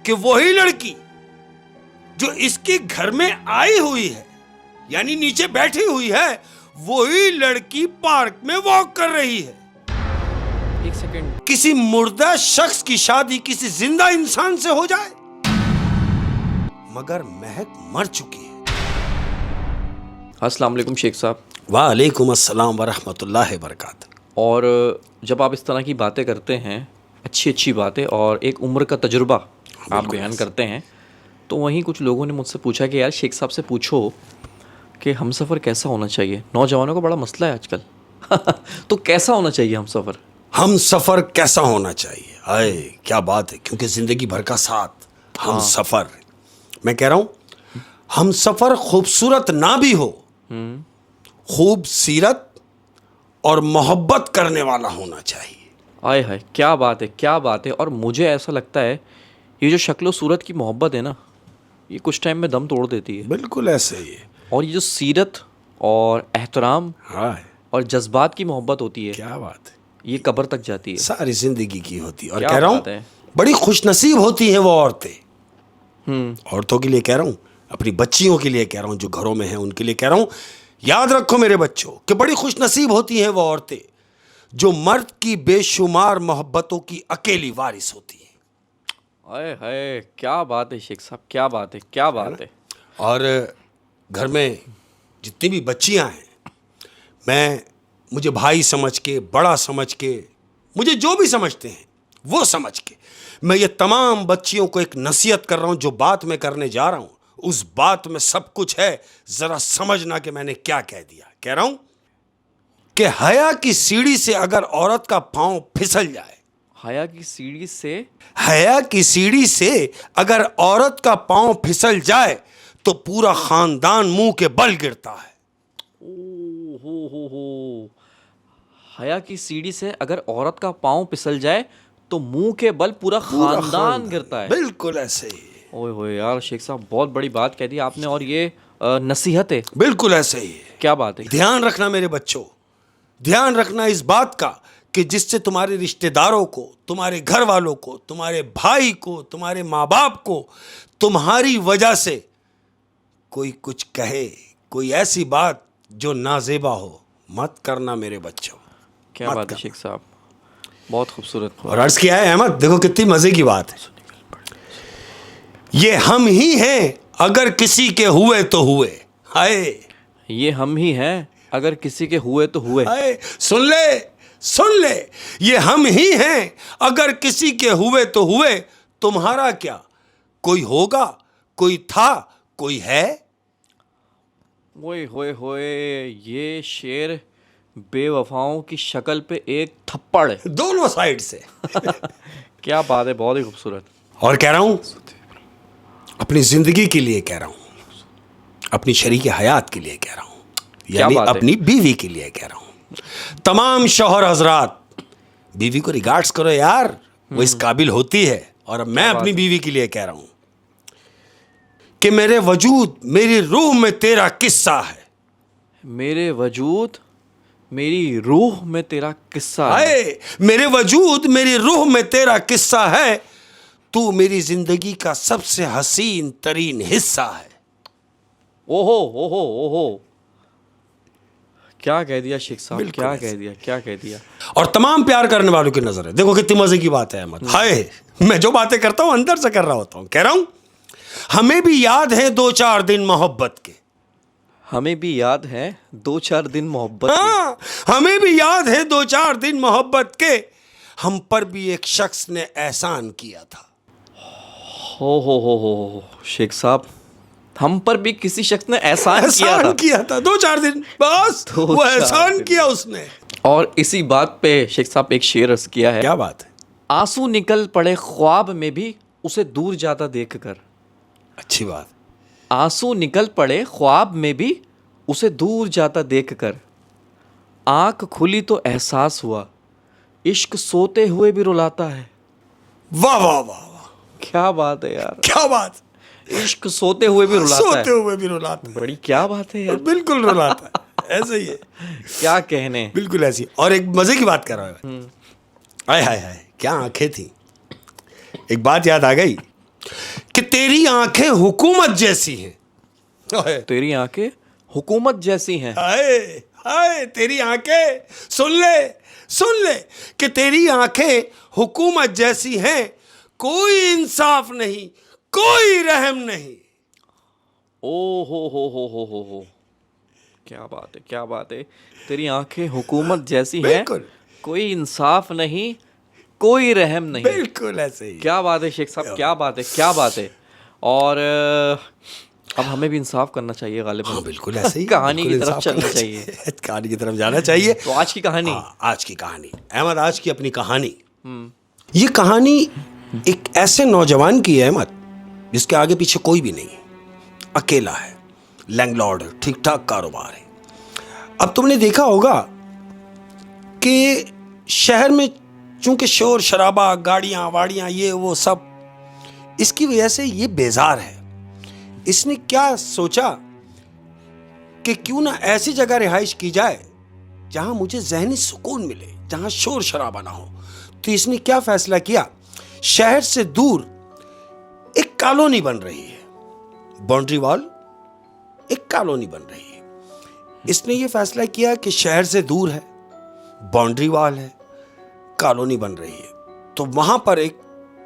कि वही लड़की जो इसके घर में आई हुई है, यानी नीचे बैठी हुई है, वही लड़की पार्क में वॉक कर रही है। एक सेकंड, किसी मुर्दा शख्स की शादी किसी जिंदा इंसान से हो जाए, मगर महक मर चुकी है। अस्सलाम वालेकुम शेख साहब। वालेकुम अस्सलाम वरहमतुल्लाहि वबरकातुहू। और जब आप इस तरह की बातें करते हैं, अच्छी अच्छी बातें और एक उम्र का तजुर्बा आप बयान करते हैं, तो वहीं कुछ लोगों ने मुझसे पूछा कि यार शेख साहब से पूछो कि हमसफ़र कैसा होना चाहिए। नौजवानों का बड़ा मसला है आजकल तो कैसा होना चाहिए हमसफ़र? हम सफर कैसा होना चाहिए? आए क्या बात है, क्योंकि जिंदगी भर का साथ हम सफर। मैं कह रहा हूं हम सफर खूबसूरत ना भी हो, खूब सीरत और मोहब्बत करने वाला होना चाहिए। आए हाय, क्या बात है, क्या बात है। और मुझे ऐसा लगता है ये जो शक्ल सूरत की मोहब्बत है ना, ये कुछ टाइम में दम तोड़ देती है। बिल्कुल ऐसे ही है। और ये जो सीरत और एहतराम हाँ, और जज्बात की मोहब्बत होती है, क्या बात है, ये कब्र तक जाती है, सारी जिंदगी की होती है। और क्या कह रहा बात है। हूं बड़ी खुशनसीब होती हैं वो औरतें। औरतों के लिए कह रहा हूं, अपनी बच्चियों के लिए कह रहा हूं, जो घरों में हैं उनके लिए कह रहा हूं, याद रखो मेरे बच्चों कि बड़ी खुशनसीब होती हैं वो औरतें जो मर्द की बेशुमार मोहब्बतों की अकेली वारिस होती हैं। आए हाय, क्या बात है शेख साहब, क्या बात है, क्या बात है। और घर में जितनी भी बच्चियां हैं, मुझे भाई समझ के, बड़ा समझ के, मुझे जो भी समझते हैं वो समझ के, मैं ये तमाम बच्चियों को एक नसीहत कर रहा हूं। जो बात मैं करने जा रहा हूं उस बात में सब कुछ है, जरा समझना कि मैंने क्या कह दिया। कह रहा हूं कि हया की सीढ़ी से अगर औरत का पांव फिसल जाए, हया की सीढ़ी से, हया की सीढ़ी से अगर औरत का पांव फिसल जाए तो पूरा खानदान मुंह के बल गिरता है। ओ हो, हया की सीढ़ी से अगर औरत का पांव फिसल जाए तो मुंह के बल पूरा खानदान गिरता है। बिल्कुल ऐसे ही। ओए होए यार शेख साहब, बहुत बड़ी बात कह दी आपने। और ये नसीहत है। बिल्कुल ऐसे ही है। क्या बात है। ध्यान रखना मेरे बच्चों, ध्यान रखना इस बात का कि जिससे तुम्हारे रिश्तेदारों को, तुम्हारे घर वालों को, तुम्हारे भाई को, तुम्हारे माँ बाप को तुम्हारी वजह से कोई कुछ कहे, कोई ऐसी बात जो नाजेबा हो, मत करना मेरे बच्चों। क्या बात है शेख साहब, बहुत खूबसूरत। और अर्ज किया है अहमद, देखो कितनी मजे की बात है। ये हम ही हैं अगर किसी के हुए तो हुए। हाय, ये हम ही हैं अगर किसी के हुए तो हुए। हाय, सुन ले, सुन ले, ये हम ही हैं अगर किसी के हुए तो हुए। तुम्हारा क्या, कोई होगा, कोई था, कोई है। ओए होए होए, ये शेर बेवफाओं की शक्ल पे एक थप्पड़ है दोनों साइड से क्या बात है, बहुत ही खूबसूरत। और कह रहा हूं अपनी जिंदगी के लिए कह रहा हूं, अपनी शरीक हयात के लिए कह रहा हूं, यानी अपनी बीवी के लिए कह रहा हूं। तमाम शौहर हजरात, बीवी को रिगार्ड्स करो यार, वो इस काबिल होती है। और मैं अपनी बीवी के लिए कह रहा हूं कि मेरे वजूद मेरी रूह में तेरा किस्सा है। मेरे वजूद मेरी रूह में तेरा किस्सा है। मेरे वजूद मेरी रूह में तेरा किस्सा है। तू मेरी जिंदगी का सबसे हसीन तरीन हिस्सा है। ओहो ओहो ओहो, क्या कह दिया शेख साहब, क्या कह दिया, क्या कह दिया। और तमाम प्यार करने वालों की नजर है। देखो कितनी मजे की बात है अहमद। हाय, मैं जो बातें करता हूं अंदर से कर रहा होता हूं। कह रहा हूं हमें भी याद है 2-4 दिन मोहब्बत के। हमें भी याद है 2-4 दिन मोहब्बत के। हाँ, हमें भी याद है 2-4 दिन मोहब्बत के। हम पर भी एक शख्स ने एहसान किया था। हो शेख साहब, हम पर भी किसी शख्स ने एहसान किया था। 2-4 दिन बस वो एहसान किया उसने। और इसी बात पे शेख साहब एक शेर अर्ज किया है। क्या बात है। आंसू निकल पड़े ख्वाब में भी उसे दूर जाता देख कर। अच्छी बात। आंसू निकल पड़े ख्वाब में भी उसे दूर जाता देख कर। आंख खुली तो एहसास हुआ, इश्क सोते हुए भी रुलाता है। वाह वाह वाह, क्या बात है यार, क्या बात। इश्क सोते हुए भी रुलाता है। सोते हुए भी रुलाता है। बड़ी क्या बात है यार, बिल्कुल रुलाता है। ऐसे ही है, क्या कहने। बिल्कुल ऐसी। और एक मजे की बात कर रहा हूं। आय हाय हाय, क्या आंखें थी। एक बात याद आ गई। कि तेरी आंखें हुकूमत जैसी हैं। ओए, तेरी आंखें हुकूमत जैसी हैं। हाय हाय, तेरी आंखें, सुन ले कि तेरी आंखें हुकूमत जैसी हैं, कोई इंसाफ नहीं, कोई रहम नहीं। ओ हो, क्या बात है, क्या बात है। तेरी आंखें हुकूमत जैसी हैं, बिल्कुल। कोई इंसाफ नहीं, कोई रहम नहीं। बिल्कुल ऐसे ही। क्या बात है शेख साहब, क्या बात है, क्या बात है। और अब हमें भी इंसाफ करना चाहिए गालिबन। हाँ बिल्कुल ऐसे ही। कहानी बिल्कुल की तरफ इंसाफ चलना करना चाहिए। कहानी की तरफ जाना चाहिए। तो आज की कहानी। हाँ, आज की कहानी अहमद, आज की अपनी कहानी। ये कहानी एक ऐसे नौजवान की है अहमद, जिसके आगे पीछे कोई भी नहीं, अकेला है, लैंडलॉर्ड है, ठीक ठाक कारोबार है। अब तुमने देखा होगा कि शहर में चूंकि शोर शराबा, गाड़ियां वाड़ियां, ये वो सब, इसकी वजह से ये बेजार है। इसने क्या सोचा कि क्यों ना ऐसी जगह रिहाइश की जाए जहां मुझे जहनी सुकून मिले, जहां शोर शराबा ना हो। तो इसने क्या फैसला किया, शहर से दूर एक कॉलोनी बन रही है, बाउंड्री वॉल, एक कॉलोनी बन रही है। इसने ये फैसला किया कि शहर से दूर है, बाउंड्री वॉल है, कॉलोनी बन रही है, तो वहां पर एक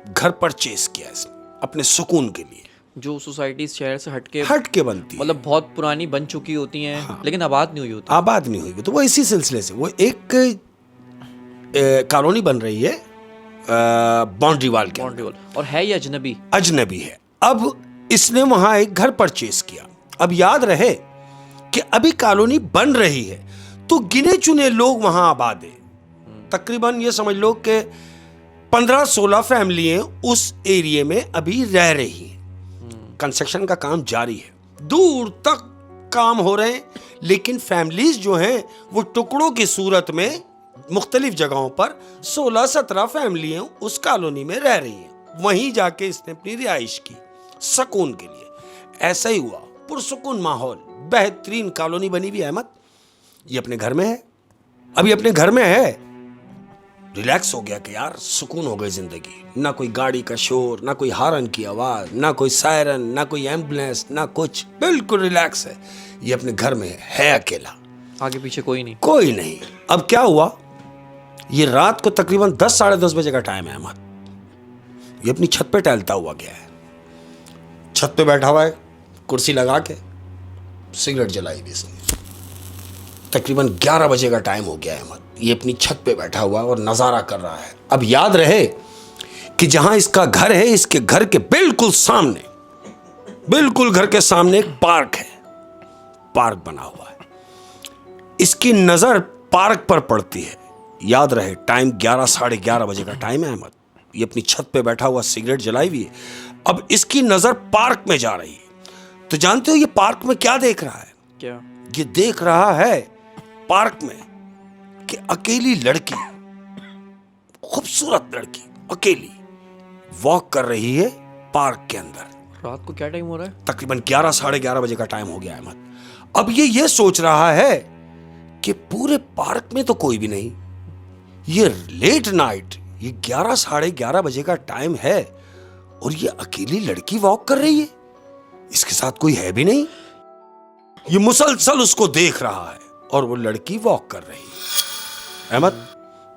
घर परचेज किया इसने अपने सुकून के लिए। जो सोसाइटी शहर से हट के बनती है, मतलब बहुत पुरानी बन चुकी होती हैं। हाँ। लेकिन आबाद नहीं हुई होती। आबाद नहीं हुई, तो वो इसी सिलसिले से वो एक कॉलोनी बन रही है बाउंड्री वॉल के। Boundary wall. और है ये अजनबी? अजनबी है। अब इसने वहां एक घर परचेज किया। अब याद रहे कि अभी कॉलोनी बन रही है, तो गिने चुने लोग वहां आबाद है। तकरीबन ये समझ लो कि 15-16 फैमिलियां उस एरिया में अभी रह रही हैं। कंस्ट्रक्शन का काम जारी है, दूर तक काम हो रहे हैं, लेकिन फैमिलीज जो हैं वो टुकड़ों की सूरत में मुख्तलिफ जगहों पर 16-17 फैमिलियां उस कॉलोनी में रह रही हैं। वहीं जाके इसने अपनी रिहाइश की सुकून के लिए। ऐसा ही हुआ, पुरसुकून माहौल, बेहतरीन कॉलोनी बनी हुई। अहमद ये अपने घर में है, अभी अपने घर में है, रिलैक्स हो गया कि यार सुकून हो गई जिंदगी। ना कोई गाड़ी का शोर, ना कोई हारन की आवाज, ना कोई सायरन, ना कोई एम्बुलेंस, ना कुछ, बिल्कुल रिलैक्स है। ये अपने घर में है अकेला, आगे पीछे कोई नहीं, कोई नहीं। अब क्या हुआ, ये रात को तकरीबन 10-10:30 बजे का टाइम है अहमद। ये अपनी छत पे टहलता हुआ गया है, छत पे बैठा हुआ है, कुर्सी लगा के, सिगरेट जलाई भी इसने। तकरीबन 11 बजे का टाइम हो गया है अहमद। ये अपनी छत पे बैठा हुआ और नज़ारा कर रहा है। अब याद रहे कि जहां इसका घर है, इसके घर के बिल्कुल सामने, बिल्कुल घर के सामने एक पार्क है, पार्क बना हुआ है। इसकी नज़र पार्क पर पड़ती है। याद रहे टाइम 11-11:30 बजे का टाइम है अहमद। ये अपनी छत पे बैठा हुआ, सिगरेट जलाई हुई है। अब इसकी नज़र पार्क में जा रही है। तो जानते हो ये पार्क में क्या देख रहा है? क्या? ये देख रहा है पार्क में कि अकेली लड़की, खूबसूरत लड़की अकेली वॉक कर रही है पार्क के अंदर। रात को क्या टाइम हो रहा है? तकरीबन 11-11:30 बजे का टाइम हो गया अहमद। अब ये सोच रहा है कि पूरे पार्क में तो कोई भी नहीं, ये लेट नाइट, ये 11-11:30 बजे का टाइम है और ये अकेली लड़की वॉक कर रही है, इसके साथ कोई है भी नहीं। ये मुसलसल उसको देख रहा है और वो लड़की वॉक कर रही है। अहमद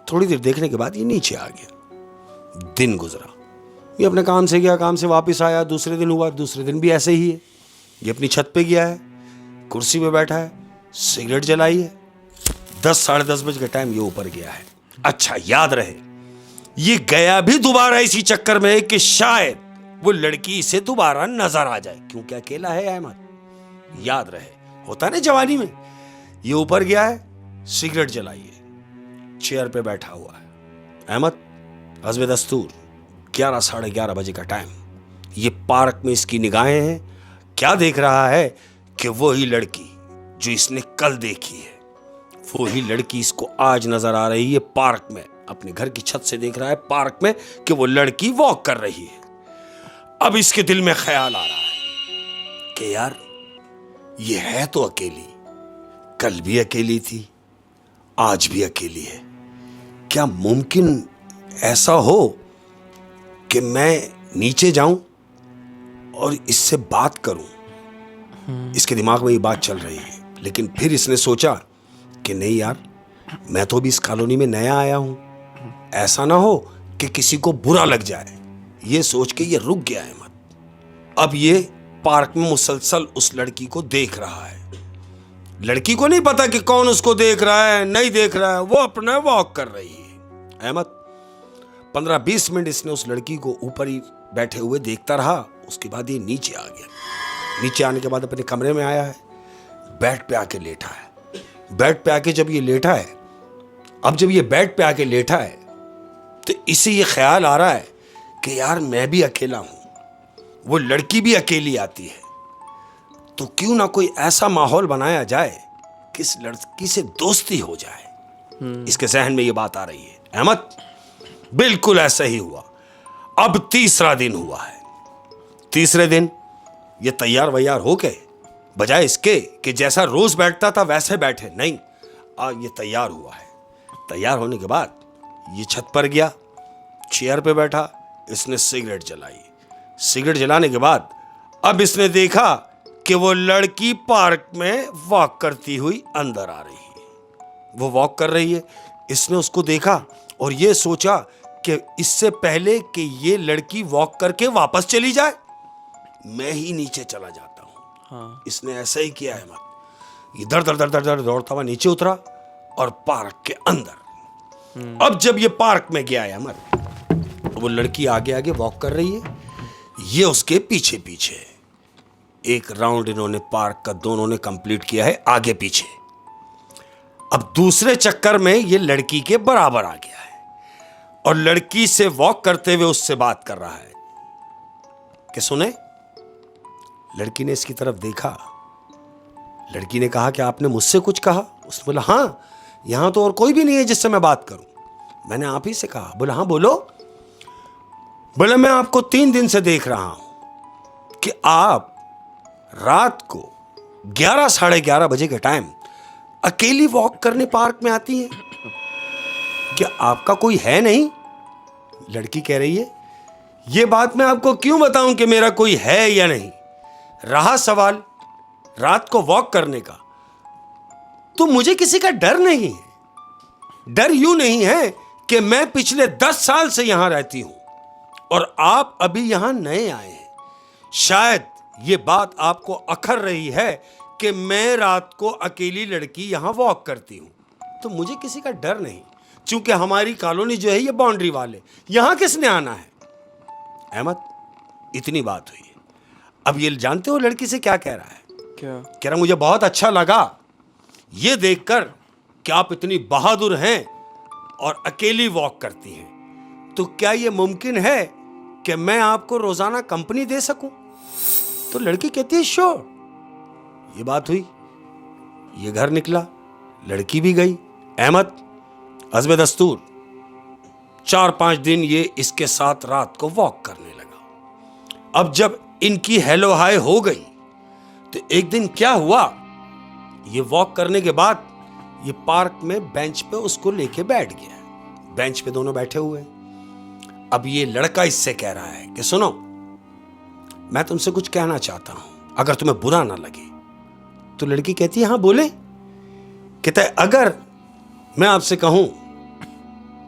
थोड़ी देर देखने के बाद ये नीचे आ गया। दिन गुजरा, ये अपने काम से गया, काम से वापस आया, दूसरे दिन हुआ, दूसरे दिन भी ऐसे ही है। ये अपनी छत पे गया है, कुर्सी पे बैठा है, सिगरेट जलाई है। 10-10:30 बजे का टाइम ये ऊपर गया है। अच्छा याद रहे ये गया भी दोबारा इसी चक्कर में कि शायद वो लड़की इसे दोबारा नजर आ जाए, क्योंकि अकेला है अहमद। याद रहे होता है ना जवानी में। ये ऊपर गया है, सिगरेट जलाई है, चेयर पे बैठा हुआ है। अहमद हस्बे दस्तूर 11-11:30 बजे का टाइम, ये पार्क में इसकी निगाहें हैं। क्या देख रहा है कि वही लड़की जो इसने कल देखी है, वही लड़की इसको आज नजर आ रही है पार्क में। अपने घर की छत से देख रहा है पार्क में कि वो लड़की वॉक कर रही है। अब इसके दिल में ख्याल आ रहा है कि यार ये है तो अकेली, कल भी अकेली थी, आज भी अकेली है। क्या मुमकिन ऐसा हो कि मैं नीचे जाऊं और इससे बात करूं। इसके दिमाग में ये बात चल रही है, लेकिन फिर इसने सोचा कि नहीं यार, मैं तो अभी इस कॉलोनी में नया आया हूं, ऐसा ना हो कि किसी को बुरा लग जाए। ये सोच के ये रुक गया अहमद। अब ये पार्क में मुसलसल उस लड़की को देख रहा है। लड़की को नहीं पता कि कौन उसको देख रहा है, नहीं देख रहा है, वो अपना वॉक कर रही है। अहमद 15-20 मिनट इसने उस लड़की को ऊपर ही बैठे हुए देखता रहा। उसके बाद ये नीचे आ गया। नीचे आने के बाद अपने कमरे में आया है, बेड पे आके लेटा है। बेड पे आके जब ये लेटा है, अब जब ये बेड पे आके लेटा है तो इसे ये ख्याल आ रहा है कि यार मैं भी अकेला हूं, वो लड़की भी अकेली आती है, तो क्यों ना कोई ऐसा माहौल बनाया जाए कि इस लड़की से दोस्ती हो जाए। इसके जहन में ये बात आ रही है। अहमद बिल्कुल ऐसा ही हुआ। अब तीसरा दिन हुआ है। तीसरे दिन ये तैयार वैयार हो गए, बजाय इसके कि जैसा रोज बैठता था वैसे बैठे, नहीं, ये तैयार हुआ है। तैयार होने के बाद ये छत पर गया, चेयर पे बैठा, इसने सिगरेट जलाई। सिगरेट जलाने के बाद अब इसने देखा कि वो लड़की पार्क में वॉक करती हुई अंदर आ रही है। वो वॉक कर रही है। इसने उसको देखा और ये सोचा कि इससे पहले कि ये लड़की वॉक करके वापस चली जाए, मैं ही नीचे चला जाता हूं। हाँ। इसने ऐसा ही किया है। मत इधर दर दर दर दर दौड़ता हुआ नीचे उतरा और पार्क के अंदर। अब जब ये पार्क में गया है अमर, तो वो लड़की आगे आगे वॉक कर रही है, ये उसके पीछे पीछे। एक राउंड इन्होंने पार्क का दोनों ने कंप्लीट किया है आगे पीछे। अब दूसरे चक्कर में ये लड़की के बराबर आ गया है और लड़की से वॉक करते हुए उससे बात कर रहा है कि सुने। लड़की ने इसकी तरफ देखा। लड़की ने कहा कि आपने मुझसे कुछ कहा? उसने बोला हाँ, यहां तो और कोई भी नहीं है जिससे मैं बात करूं, मैंने आप ही से कहा। बोला हाँ बोलो। बोला मैं आपको 3 दिन से देख रहा हूं कि आप रात को 11 साढ़े 11 बजे के टाइम अकेली वॉक करने पार्क में आती हैं, क्या आपका कोई है नहीं? लड़की कह रही है ये बात मैं आपको क्यों बताऊं कि मेरा कोई है या नहीं। रहा सवाल रात को वॉक करने का, तो मुझे किसी का डर नहीं है। डर यूं नहीं है कि मैं पिछले 10 साल से यहां रहती हूं और आप अभी यहां नए आए हैं। शायद ये बात आपको अखर रही है कि मैं रात को अकेली लड़की यहां वॉक करती हूं, तो मुझे किसी का डर नहीं, क्योंकि हमारी कॉलोनी जो है ये बाउंड्री वाले, यहां किसने आना है। अहमद इतनी बात हुई है। अब ये जानते हो लड़की से क्या कह रहा है? क्या कह रहा मुझे बहुत अच्छा लगा ये देखकर कि आप इतनी बहादुर हैं और अकेली वॉक करती हैं, तो क्या ये मुमकिन है कि मैं आपको रोजाना कंपनी दे सकूं? तो लड़की कहती है श्योर। ये बात हुई, ये घर निकला, लड़की भी गई। अहमद हस्बे दस्तूर 4-5 दिन ये इसके साथ रात को वॉक करने लगा। अब जब इनकी हेलो हाय हो गई तो एक दिन क्या हुआ, ये वॉक करने के बाद ये पार्क में बेंच पे उसको लेके बैठ गया। बेंच पे दोनों बैठे हुए। अब ये लड़का इससे कह रहा है कि सुनो, मैं तुमसे कुछ कहना चाहता हूं, अगर तुम्हें बुरा ना लगे। तो लड़की कहती है हाँ बोले। कहता है अगर मैं आपसे कहूं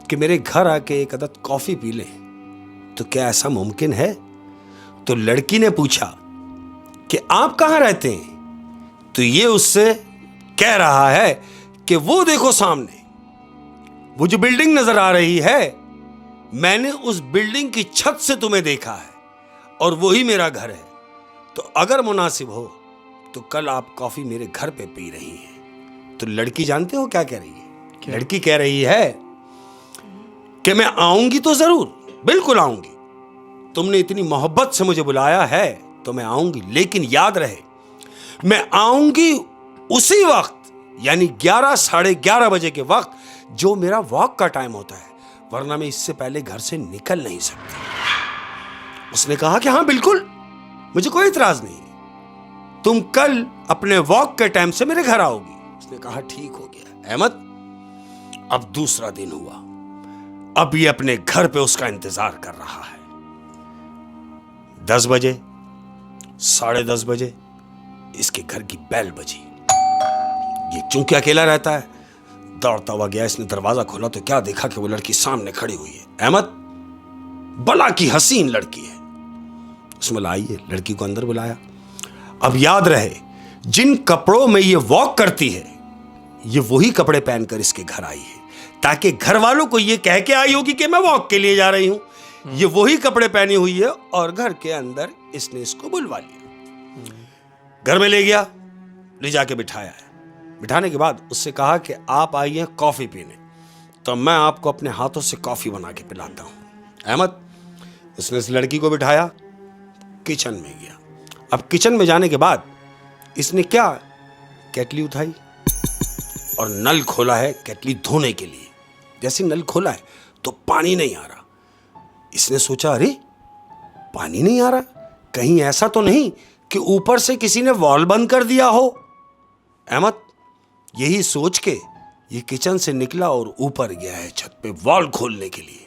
कि मेरे घर आके एक अदद कॉफी पी ले, तो क्या ऐसा मुमकिन है? तो लड़की ने पूछा कि आप कहां रहते हैं? तो ये उससे कह रहा है कि वो देखो सामने वो जो बिल्डिंग नजर आ रही है, मैंने उस बिल्डिंग की छत से तुम्हें देखा है और वही मेरा घर है, तो अगर मुनासिब हो तो कल आप कॉफी मेरे घर पे पी रही हैं। तो लड़की जानते हो क्या कह रही है? लड़की कह रही है कि मैं आऊंगी तो जरूर, बिल्कुल आऊंगी, तुमने इतनी मोहब्बत से मुझे बुलाया है तो मैं आऊंगी, लेकिन याद रहे मैं आऊंगी उसी वक्त, यानी 11 साढ़े 11 बजे के वक्त जो मेरा वॉक का टाइम होता है, वरना मैं इससे पहले घर से निकल नहीं सकती। उसने कहा कि हाँ बिल्कुल, मुझे कोई इतराज नहीं, तुम कल अपने वॉक के टाइम से मेरे घर आओगी। उसने कहा ठीक हो गया। अहमद अब दूसरा दिन हुआ। अब ये अपने घर पे उसका इंतजार कर रहा है। 10 बजे 10:30 बजे इसके घर की बेल बजी। ये चूंकि अकेला रहता है, दौड़ता हुआ गया। इसने दरवाजा खोला तो क्या देखा कि वो लड़की सामने खड़ी हुई है। अहमद, बला की हसीन लड़की है। उसमें लाइए, लड़की को अंदर बुलाया। अब याद रहे, जिन कपड़ों में ये वॉक करती है, ये वही कपड़े पहनकर इसके घर आई है, ताकि घर वालों को ये कह के आई होगी कि मैं वॉक के लिए जा रही हूं। ये वही कपड़े पहनी हुई है और घर के अंदर इसने इसको बुलवा लिया। घर में ले गया, ले जाके बिठाया है। बिठाने के बाद उससे कहा कि आप आइए कॉफी पीने, तो मैं आपको अपने हाथों से कॉफी बना के पिलाता हूं। अहमद, उसने इस लड़की को बिठाया, किचन में गया। अब किचन में जाने के बाद इसने क्या, केटली उठाई और नल खोला है केटली धोने के लिए। जैसे नल खोला है तो पानी नहीं आ रहा। इसने सोचा, अरे पानी नहीं आ रहा, कहीं ऐसा तो नहीं कि ऊपर से किसी ने वॉल बंद कर दिया हो। अहमद यही सोच के ये किचन से निकला और ऊपर गया है छत पे वॉल खोलने के लिए।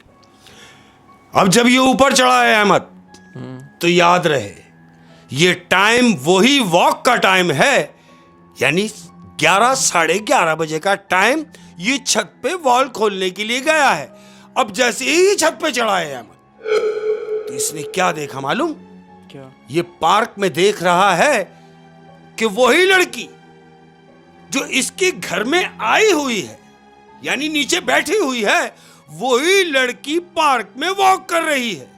अब जब ये ऊपर चढ़ा है अहमद, तो याद रहे ये टाइम वही वॉक का टाइम है, यानी 11, 11:30 बजे का टाइम ये छत पे वॉल खोलने के लिए गया है। अब जैसे ही छत पे चढ़ा है अहमद, तो इसने क्या देखा मालूम? क्या? ये पार्क में देख रहा है कि वही लड़की जो इसके घर में आई हुई है, यानी नीचे बैठी हुई है, वही लड़की पार्क में वॉक कर रही है।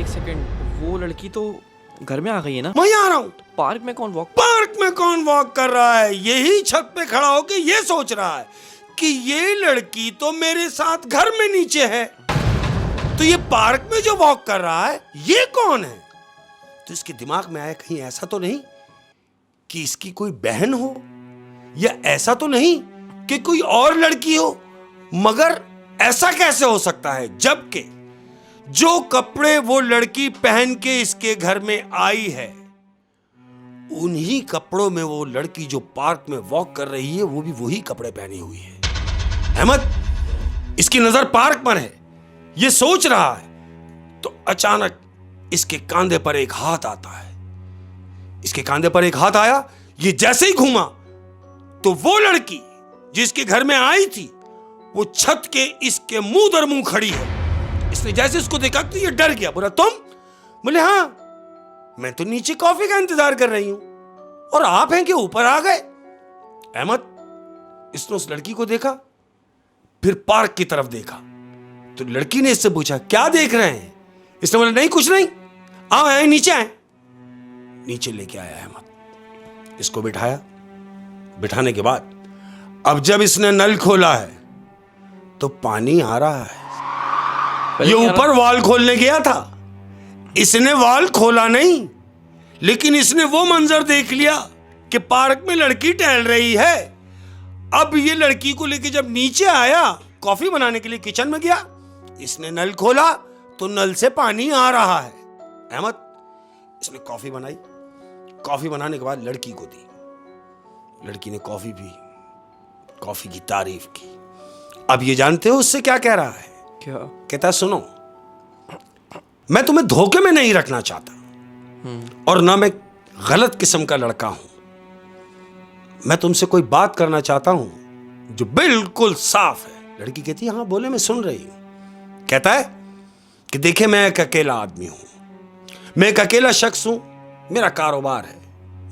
एक सेकंड, वो लड़की तो घर में आ गई है ना? मैं आ रहा हूं। पार्क में कौन वॉक? पार्क में कौन वॉक कर रहा है? यही छत पे खड़ा होकर ये सोच रहा है कि ये लड़की तो मेरे साथ घर में नीचे है, तो ये पार्क में जो वॉक कर रहा है ये कौन है? तो इसके दिमाग में आया, कहीं ऐसा तो नहीं कि इसकी कोई बहन हो, या ऐसा तो नहीं कि कोई और लड़की हो। मगर ऐसा कैसे हो सकता है जबकि जो कपड़े वो लड़की पहन के इसके घर में आई है, उन्हीं कपड़ों में वो लड़की जो पार्क में वॉक कर रही है, वो भी वही कपड़े पहनी हुई है। अहमद, इसकी नजर पार्क पर है, ये सोच रहा है, तो अचानक इसके कंधे पर एक हाथ आता है। इसके कंधे पर एक हाथ आया, ये जैसे ही घूमा तो वो लड़की जिसके घर में आई थी, वो छत के इसके मुंह दर मुंह खड़ी है। इसने जैसे उसको देखा तो ये डर गया। बोला, तुम? बोले, हाँ, मैं तो नीचे कॉफी का इंतजार कर रही हूं और आप हैं कि ऊपर आ गए। अहमद, इसने उस लड़की को देखा, फिर पार्क की तरफ देखा, तो लड़की ने इससे पूछा, क्या देख रहे हैं? इसने बोला, नहीं कुछ नहीं, आओ आए नीचे आए। नीचे लेके आया अहमद, इसको बिठाया। बिठाने के बाद अब जब इसने नल खोला है तो पानी आ रहा है। ये ऊपर वॉल खोलने गया था, इसने वॉल खोला नहीं, लेकिन इसने वो मंजर देख लिया कि पार्क में लड़की टहल रही है। अब ये लड़की को लेके जब नीचे आया, कॉफी बनाने के लिए किचन में गया, इसने नल खोला तो नल से पानी आ रहा है। अहमद, इसने कॉफी बनाई। कॉफी बनाने के बाद लड़की को दी। लड़की ने कॉफी पी, कॉफी की तारीफ की। अब ये जानते हो उससे क्या कह रहा है? क्या? कहता है, सुनो, मैं तुम्हें धोखे में नहीं रखना चाहता और ना मैं गलत किस्म का लड़का हूं। मैं तुमसे कोई बात करना चाहता हूं जो बिल्कुल साफ है। लड़की कहती है, हाँ बोले, मैं सुन रही हूं। कहता है कि देखे, मैं एक अकेला आदमी हूं, मैं एक अकेला शख्स हूं, मेरा कारोबार है,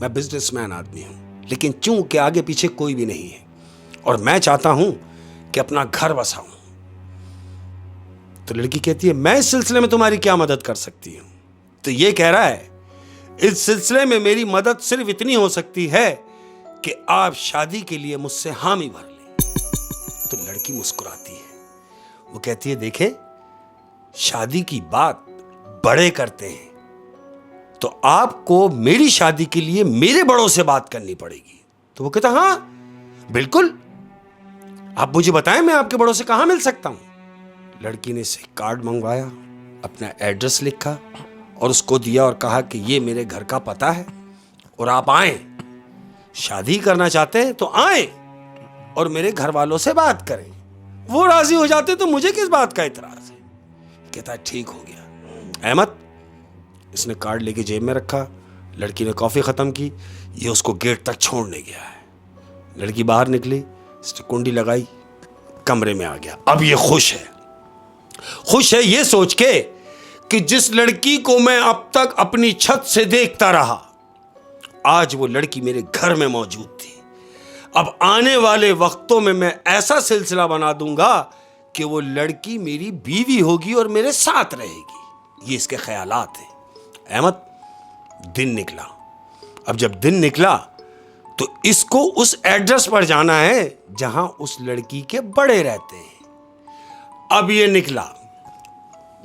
मैं बिजनेसमैन आदमी हूं, लेकिन चूंकि आगे पीछे कोई भी नहीं है और मैं चाहता हूं कि अपना घर बसाऊं। तो लड़की कहती है, मैं इस सिलसिले में तुम्हारी क्या मदद कर सकती हूं? तो ये कह रहा है, इस सिलसिले में मेरी मदद सिर्फ इतनी हो सकती है कि आप शादी के लिए मुझसे हामी भर लें। तो लड़की मुस्कुराती है। वो कहती है, देखें, शादी की बात बड़े करते हैं, तो आपको मेरी शादी के लिए मेरे बड़ों से बात करनी पड़ेगी। तो वो कहता, हाँ बिल्कुल, आप मुझे बताएं मैं आपके बड़ों से कहां मिल सकता हूं। लड़की ने से कार्ड मंगवाया, अपना एड्रेस लिखा और उसको दिया और कहा कि ये मेरे घर का पता है और आप आए, शादी करना चाहते हैं तो आए और मेरे घर वालों से बात करें। वो राजी हो जाते तो मुझे किस बात का इतराज है। कहता है, ठीक हो गया। अहमद, इसने कार्ड लेके जेब में रखा, लड़की ने कॉफ़ी ख़त्म की, ये उसको गेट तक छोड़ने गया है। लड़की बाहर निकली, इसने कुंडी लगाई, कमरे में आ गया। अब ये खुश है ये सोच के कि जिस लड़की को मैं अब तक अपनी छत से देखता रहा, आज वो लड़की मेरे घर में मौजूद थी। अब आने वाले वक्तों में मैं ऐसा सिलसिला बना दूंगा कि वो लड़की मेरी बीवी होगी और मेरे साथ रहेगी। ये इसके ख्यालात हैं। अहमद, दिन निकला। अब जब दिन निकला तो इसको उस एड्रेस पर जाना है जहां उस लड़की के बड़े रहते हैं। अब ये निकला,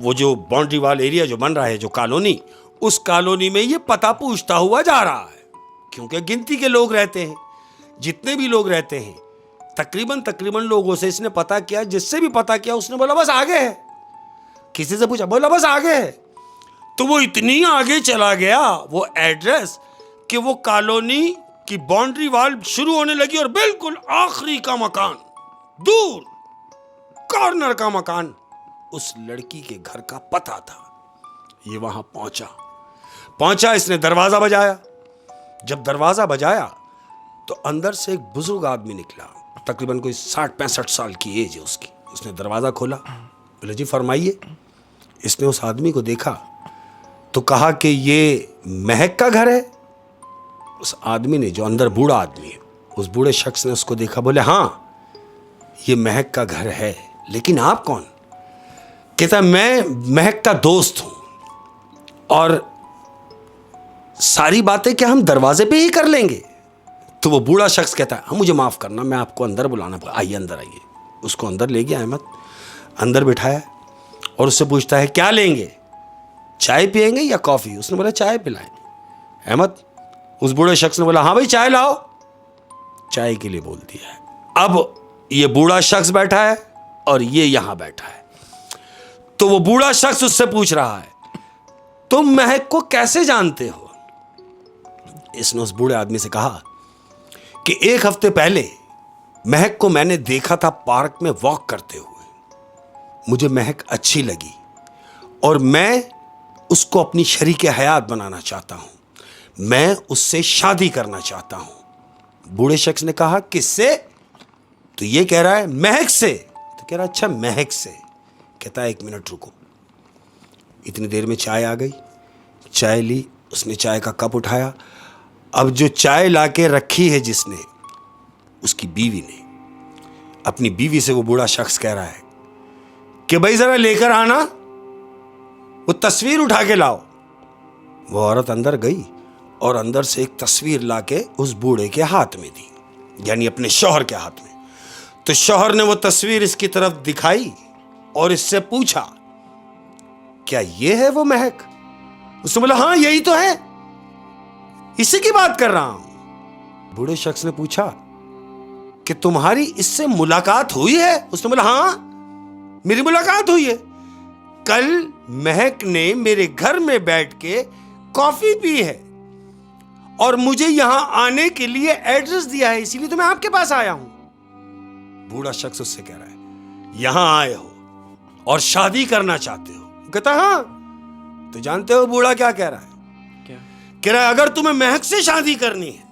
वो जो बाउंड्री वाल एरिया जो बन रहा है, जो कॉलोनी, उस कॉलोनी में ये पता पूछता हुआ जा रहा है, क्योंकि गिनती के लोग रहते हैं। जितने भी लोग रहते हैं तकरीबन लोगों से इसने पता किया। जिससे भी पता किया उसने बोला बस आगे है। किसी से पूछा, बोला बस आगे है। तो वो इतनी आगे चला गया वो एड्रेस कि वो कॉलोनी की बाउंड्री वाल शुरू होने लगी और बिल्कुल आखिरी का मकान, दूर कॉर्नर का मकान, उस लड़की के घर का पता था। ये वहां पहुंचा, इसने दरवाजा बजाया। जब दरवाजा बजाया तो अंदर से एक बुजुर्ग आदमी निकला, तकरीबन कोई 60-65 साल की एज है उसकी। उसने दरवाजा खोला, बोले जी फरमाइए। इसने उस आदमी को देखा तो कहा कि ये महक का घर है। उस आदमी ने, जो अंदर बूढ़ा आदमी है, उस बूढ़े शख्स ने उसको देखा, बोले हाँ ये महक का घर है, लेकिन आप कौन? कहता मैं महक का दोस्त हूं और सारी बातें क्या हम दरवाजे पे ही कर लेंगे? तो वो बूढ़ा शख्स कहता है, हाँ मुझे माफ़ करना, मैं आपको अंदर बुलाना पड़ा, आइए अंदर आइए। उसको अंदर ले गया अहमद, अंदर बिठाया और उससे पूछता है क्या लेंगे, चाय पियेंगे या कॉफ़ी? उसने बोला चाय पिलाएंगे। अहमद, उस बूढ़े शख्स ने बोला हाँ भाई चाय लाओ, चाय के लिए बोल दिया है। अब ये बूढ़ा शख्स बैठा है और ये यहां बैठा है। तो वो बूढ़ा शख्स उससे पूछ रहा है तुम महक को कैसे जानते हो? इसने उस बूढ़े आदमी से कहा कि 1 हफ्ते पहले महक को मैंने देखा था पार्क में वॉक करते हुए। मुझे महक अच्छी लगी और मैं उसको अपनी शरीके हयात बनाना चाहता हूं। मैं उससे शादी करना चाहता हूं। बूढ़े शख्स ने कहा किससे? तो ये कह रहा है महक से। तो कह रहा अच्छा महक से। कहता है 1 मिनट रुको। इतनी देर में चाय आ गई, चाय ली, उसने चाय का कप उठाया। अब जो चाय लाके रखी है जिसने, उसकी बीवी ने, अपनी बीवी से वो बूढ़ा शख्स कह रहा है कि भाई जरा लेकर आना, वो तस्वीर उठा के लाओ। वो औरत अंदर गई और अंदर से एक तस्वीर लाके उस बूढ़े के हाथ में दी, यानी अपने शौहर के हाथ में। तो शौहर ने वो तस्वीर इसकी तरफ दिखाई और इससे पूछा क्या ये है वो महक? उसने बोला हाँ यही तो है, इसी की बात कर रहा हूं। बूढ़े शख्स ने पूछा कि तुम्हारी इससे मुलाकात हुई है? उसने बोला हाँ मेरी मुलाकात हुई है। कल महक ने मेरे घर में बैठ के कॉफी पी है और मुझे यहां आने के लिए एड्रेस दिया है, इसीलिए तो मैं आपके पास आया हूं। बूढ़ा शख्स उससे कह रहा है यहां आए हो और शादी करना चाहते हो? कहता हाँ। तो जानते हो बूढ़ा क्या कह रहा है? कह रहा है अगर तुम्हें महक से शादी करनी है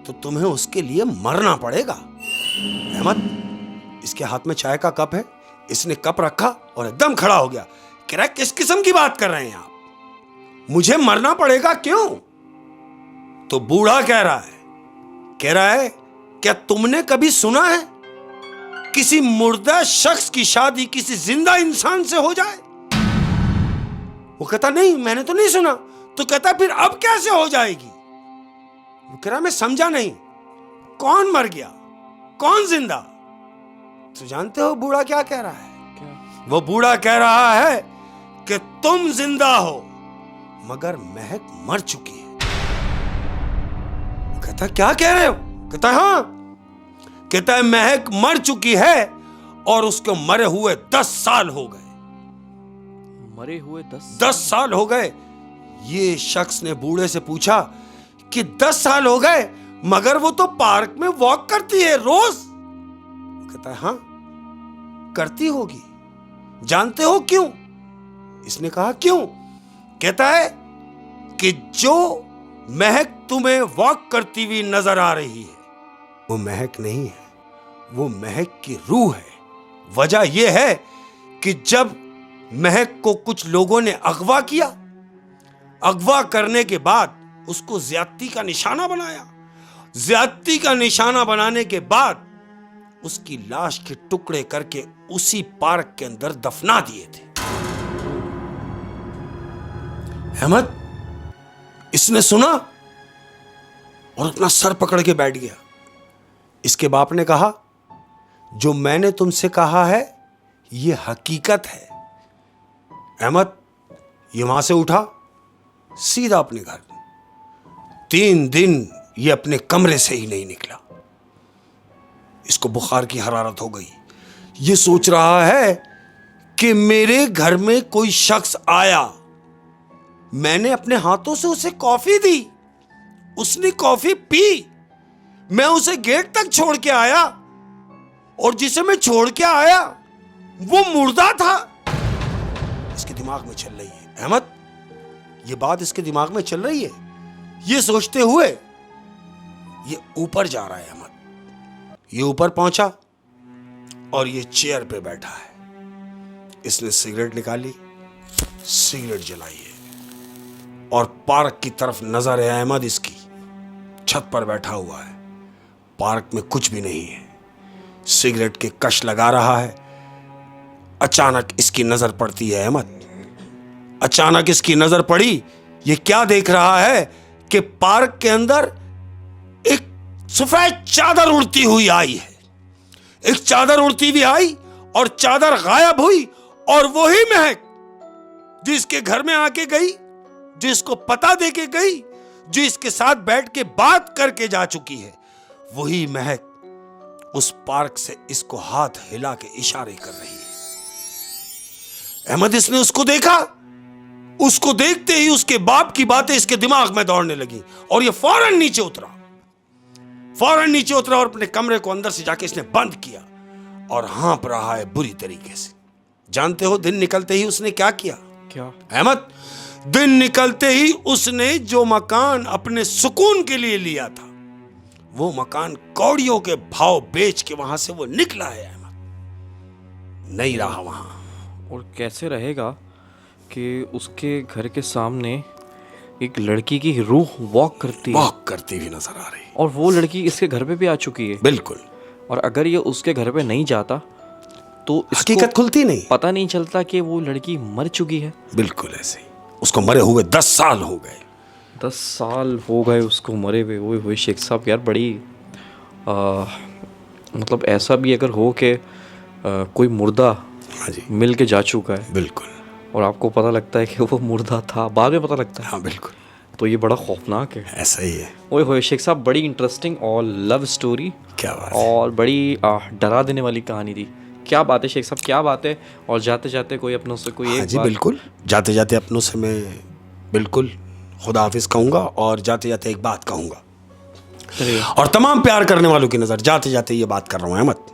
तो तुम्हें उसके लिए मरना पड़ेगा। अहमद, इसके हाथ में चाय का कप है, इसने कप रखा और एकदम खड़ा हो गया। कह रहा है किस किस्म की बात कर रहे हैं आप? मुझे मरना पड़ेगा क्यों? तो बूढ़ा कह रहा है क्या तुमने कभी सुना है किसी मुर्दा शख्स की शादी किसी जिंदा इंसान से हो जाए? वो कहता नहीं मैंने तो नहीं सुना। तो कहता फिर अब कैसे हो जाएगी? वो कह रहा मैं समझा नहीं, कौन मर गया कौन जिंदा? तो जानते हो बूढ़ा क्या कह रहा है? क्या? वो बूढ़ा कह रहा है कि तुम जिंदा हो मगर महक मर चुकी है। वो कहता क्या कह रहे हो? कहता हाँ। कहता है महक मर चुकी है और उसको मरे हुए 10 साल हो गए। मरे हुए 10 साल हो गए। ये शख्स ने बूढ़े से पूछा कि 10 साल हो गए मगर वो तो पार्क में वॉक करती है रोज। कहता है हाँ करती होगी। जानते हो क्यों? इसने कहा क्यों? कहता है कि जो महक तुम्हें वॉक करती हुई नजर आ रही है वो महक नहीं है, वो महक की रूह है। वजह यह है कि जब महक को कुछ लोगों ने अगवा किया, अगवा करने के बाद उसको ज्यादती का निशाना बनाया, ज्यादती का निशाना बनाने के बाद उसकी लाश के टुकड़े करके उसी पार्क के अंदर दफना दिए थे। अहमद इसने सुना और अपना सर पकड़ के बैठ गया। इसके बाप ने कहा, जो मैंने तुमसे कहा है यह हकीकत है। अहमद ये वहां से उठा, सीधा अपने घर। 3 दिन ये अपने कमरे से ही नहीं निकला। इसको बुखार की हरारत हो गई। ये सोच रहा है कि मेरे घर में कोई शख्स आया, मैंने अपने हाथों से उसे कॉफी दी, उसने कॉफी पी, मैं उसे गेट तक छोड़ के आया और जिसे मैं छोड़ के आया वो मुर्दा था। इसके दिमाग में चल रही है अहमद, ये बात इसके दिमाग में चल रही है। ये सोचते हुए ये ऊपर जा रहा है अहमद। ये ऊपर पहुंचा और ये चेयर पे बैठा है। इसने सिगरेट निकाली, सिगरेट जलाई है और पार्क की तरफ नजर है अहमद इसकी। छत पर बैठा हुआ है, पार्क में कुछ भी नहीं है, सिगरेट के कश लगा रहा है। अचानक इसकी नजर पड़ती है अहमद, अचानक इसकी नजर पड़ी। ये क्या देख रहा है कि पार्क के अंदर एक सफेद चादर उड़ती हुई आई है। एक चादर उड़ती हुई आई और चादर गायब हुई और वही महक जिसके घर में आके गई, जिसको पता देके गई, जो इसके साथ बैठ के बात करके जा चुकी है, वही महक उस पार्क से इसको हाथ हिला के इशारे कर रही है। अहमद इसने उसको देखा, उसको देखते ही उसके बाप की बातें इसके दिमाग में दौड़ने लगी और ये फौरन नीचे उतरा, फौरन नीचे उतरा और अपने कमरे को अंदर से जाके इसने बंद किया और हाँप रहा है बुरी तरीके से। जानते हो दिन निकलते ही उसने क्या किया? क्या अहमद, दिन निकलते ही उसने जो मकान अपने सुकून के लिए लिया था, वो मकान कौड़ियों के भाव बेच के वहां से वो निकला है अहमद, नहीं रहा वहां। और कैसे रहेगा कि उसके घर के सामने एक लड़की की रूह वॉक करती हुई नजर आ रही, और वो लड़की इसके घर पे भी आ चुकी है। बिल्कुल। और अगर ये उसके घर पे नहीं जाता तो हकीकत खुलती नहीं, पता नहीं चलता कि वो लड़की मर चुकी है। बिल्कुल ऐसे ही। उसको मरे हुए 10 साल हो गए। 10 साल हो गए उसको मरे हुए। ओए होए शेख साहब यार, बड़ी मतलब ऐसा भी अगर हो कि कोई मुर्दा हाँ जी मिल के जा चुका है, बिल्कुल, और आपको पता लगता है कि वो मुर्दा था, बाद में पता लगता है, हाँ बिल्कुल, तो ये बड़ा खौफनाक है। ऐसा ही है। ओए होए शेख साहब, बड़ी इंटरेस्टिंग और लव स्टोरी, क्या बात है। और बड़ी डरा देने वाली कहानी थी। क्या बात है शेख साहब, क्या बात है। और जाते जाते कोई अपनों से कोई हाँ जी बिल्कुल, जाते जाते अपनों से मैं बिल्कुल खुदा हाफिज कहूँगा और जाते जाते एक बात कहूँगा, और तमाम प्यार करने वालों की नज़र जाते जाते ये बात कर रहा हूँ अहमद,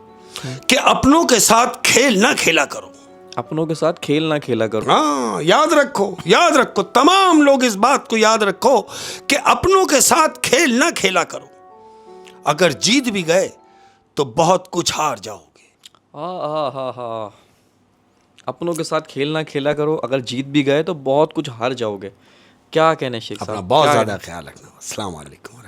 कि अपनों के साथ खेल ना खेला करो। अपनों के साथ खेल ना खेला करो। हाँ, याद रखो, याद रखो, तमाम लोग इस बात को याद रखो कि अपनों के साथ खेल ना खेला करो। अगर जीत भी गए तो बहुत कुछ हार जाओगे। हाँ, अपनों के साथ खेल ना खेला करो, अगर जीत भी गए तो बहुत कुछ हार जाओगे। क्या कहने शेख साहब, अपना बहुत ज्यादा ख्याल रखना। अस्सलाम वालेकुम।